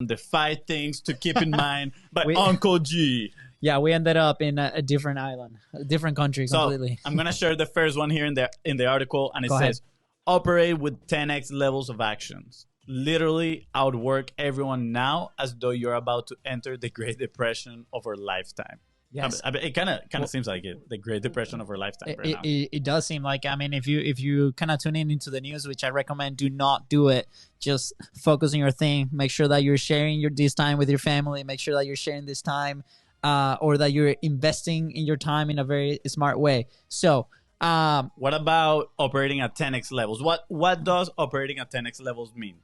the 5 things to keep in mind by We- Uncle G. Yeah, we ended up in a different island, a different country completely. So I'm gonna share the first one here in the article, and it Go says, ahead. "Operate with 10x levels of actions. Literally outwork everyone now, as though you're about to enter the Great Depression of our lifetime." Yes. I mean, it kind of seems like it, the Great Depression of our lifetime right now. It does seem like, I mean, if you kind of tune in into the news, which I recommend, do not do it. Just focus on your thing. Make sure that you're sharing this time with your family. Make sure that you're sharing this time, or that you're investing in your time in a very smart way. So, What about operating at 10x levels? What does operating at 10x levels mean?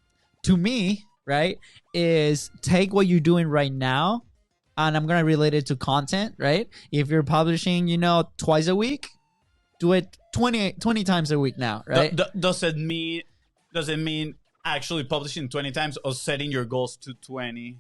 to me, right, is take what you're doing right now, and I'm gonna relate it to content, right? If you're publishing, twice a week, do it 20 times a week now, right? Does it mean actually publishing 20 times or setting your goals to 20?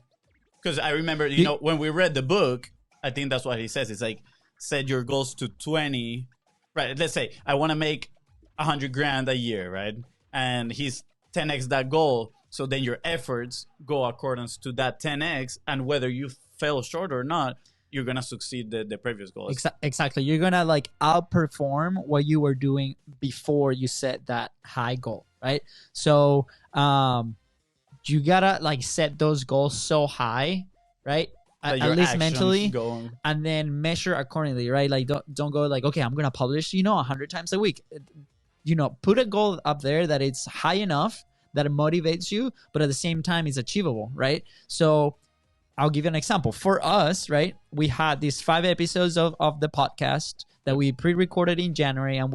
Because I remember, when we read the book, I think that's what he says. It's like, set your goals to 20, right? Let's say I want to make 100 grand a year, right? And he's 10x that goal. So then your efforts go accordance to that 10x, and whether you fell short or not, you're gonna succeed the previous goals. Exactly. You're gonna like outperform what you were doing before you set that high goal, right? So you gotta like set those goals so high, right? That At your least actions mentally, go- and then measure accordingly, right? Like don't go like, okay, I'm gonna publish 100 times a week. Put a goal up there that it's high enough that it motivates you, but at the same time it's achievable, right? So I'll give you an example. For us, right, we had these 5 episodes of the podcast that we pre-recorded in January, and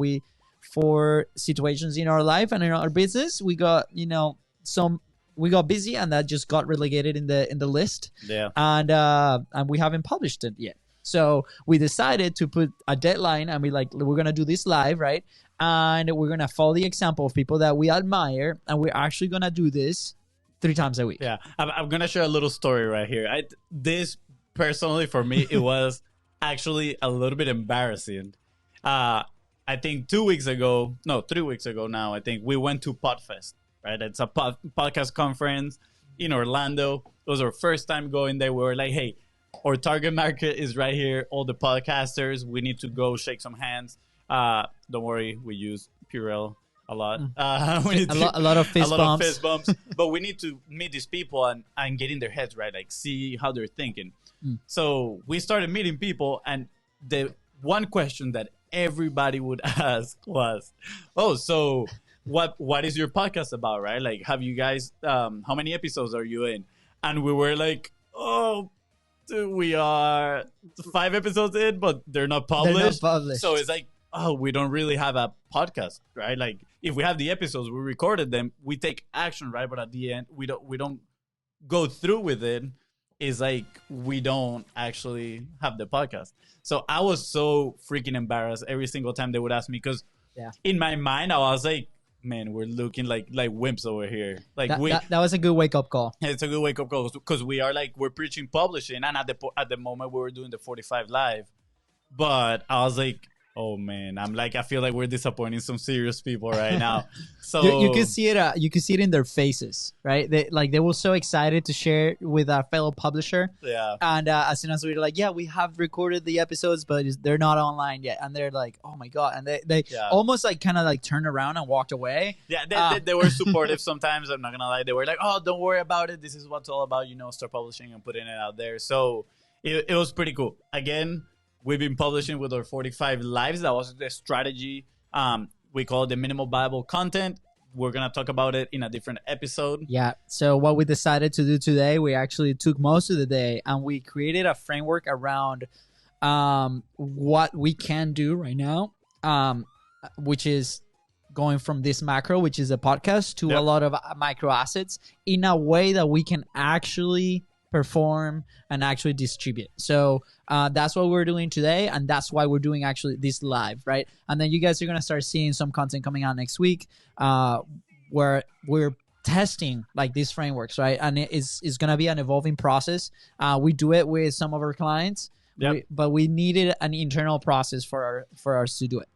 for situations in our life and in our business, we got we got busy, and that just got relegated in the list. Yeah. And we haven't published it yet. So we decided to put a deadline, and we're gonna do this live, right? And we're gonna follow the example of people that we admire, and we're actually gonna do this 3 times a week. Yeah, I'm gonna share a little story right here. This personally for me, it was actually a little bit embarrassing. I think 3 weeks ago now, I think we went to Podfest, right? It's a podcast conference in Orlando. It was our first time going there. We were like, hey, our target market is right here. All the podcasters, we need to go shake some hands. Don't worry, we use Purell a lot. We need A lot of fist bumps. But we need to meet these people and get in their heads, right? Like, see how they're thinking. So we started meeting people, and the one question that everybody would ask was, oh, so what is your podcast about, right? Like, have you guys, how many episodes are you in? And we were like, oh, dude, we are 5 episodes in, but they're not published. So it's like, oh, we don't really have a podcast, right? Like, if we have the episodes, we recorded them, we take action, right? But at the end, we don't go through with it. It's like we don't actually have the podcast. So I was so freaking embarrassed every single time they would ask me, because in my mind I was like, man, we're looking like wimps over here. Like that was a good wake up call. It's a good wake up call, because we're preaching publishing, and at the moment we were doing the 45 live, but I was like, oh man, I feel like we're disappointing some serious people right now. So you can see it. You can see it in their faces, right? They were so excited to share with a fellow publisher. Yeah. And as soon as we were like, yeah, we have recorded the episodes, but they're not online yet, and they're like, oh my god, and they almost like kind of like turned around and walked away. Yeah, they were supportive sometimes. I'm not gonna lie. They were like, oh, don't worry about it. This is what it's all about. Start publishing and putting it out there. So it was pretty cool. Again, we've been publishing with our 45 lives. That was the strategy. We call it the minimal viable content. We're going to talk about it in a different episode. Yeah. So what we decided to do today, we actually took most of the day and we created a framework around what we can do right now, which is going from this macro, which is a podcast, to a lot of micro assets in a way that we can actually perform and actually distribute. So that's what we're doing today, and that's why we're doing actually this live, right? And then you guys are going to start seeing some content coming out next week where we're testing like these frameworks, right? And it's going to be an evolving process. We do it with some of our clients, but we needed an internal process for us to do it.